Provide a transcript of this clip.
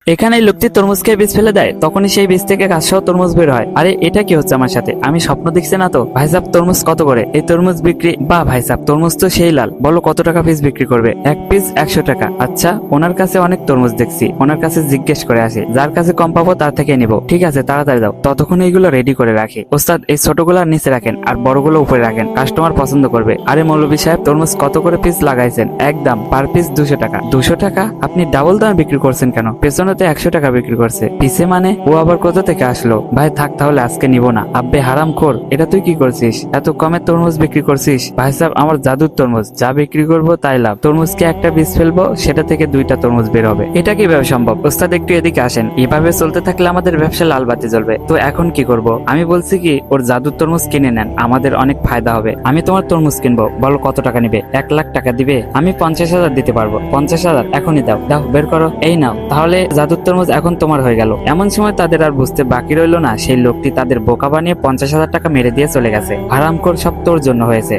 এখানে এই লোকটি তরমুজ খেয়ে বীজ ফেলে দেয়, তখনই সেই বীজ থেকে গাছ সহ তরমুজ বের হয়। আরে এটা কি হচ্ছে আমার সাথে? আমি স্বপ্ন দেখছি না তো? ভাই সাহেব তরমুজ কত করে? এই তরমুজ বিক্রি? বাহ ভাই সাহেব, তরমুজ তো সেই লাল। বলো কত টাকা পিস বিক্রি করবে? এক পিস 100 টাকা। আচ্ছা, ওনার কাছে অনেক তরমুজ দেখছি, ওনার কাছে জিজ্ঞেস করে আসি, যার কাছে কম পাবো তার থেকে নিবো। ঠিক আছে, তাড়াতাড়ি দাও। ততক্ষণ এইগুলো রেডি করে রাখি। ওস্তাদ, এই ছোটগুলো নিচে রাখেন আর বড়গুলো উপরে রাখেন, কাস্টমার পছন্দ করবে। আরে মৌলভী সাহেব, তরমুজ কত করে পিস লাগাইছেন? একদম পার পিস 200 টাকা। 200 টাকা? আপনি ডাবল দামে বিক্রি করছেন কেন? পেছনে তো 100 টাকা বিক্রি করছে। পিছে মানে? ও আবার কোথা থেকে আসলো? ভাই থাক, তাহলে আজকে নিব না। আব্বে হারাম খোর, এটা তুই কি করছিস? এত কমে তরমুজ বিক্রি করছিস? ভাই সাহেব, আমার জাদুর তরমুজ, যা বিক্রি করবো তাই লাভ। তরমুজকে একটা বীজ ফেলবো, সেটা থেকে 2টা তরমুজ বের হবে। এটা কিভাবে সম্ভব? ওস্তাদ একটু এদিকে আসেন। এভাবে চলতে থাকলে আমাদের ব্যবসা লাল বাতি জ্বলবে। তো এখন কি করব? আমি বলছি কি, ওর জাদুর তরমুজ কিনে নেন, আমাদের অনেক ফায়দা হবে। আমি তোমার তরমুজ কিনবো, বলো কত টাকা নিবে? 1 লাখ টাকা দিবে? আমি 50,000 দিতে পারবো। 50,000? এখনই দাও, দাও বের করো। এই নাও, তাহলে জাদুর তরমুজ এখন তোমার হয়ে গেল। এমন সময় তাদের আর বুঝতে বাকি রইল না, সেই লোকটি তাদের বোকা বানিয়ে 50,000 টাকা মেরে দিয়ে চলে গেছে। হারামখোর, সব তোর জন্য হয়েছে।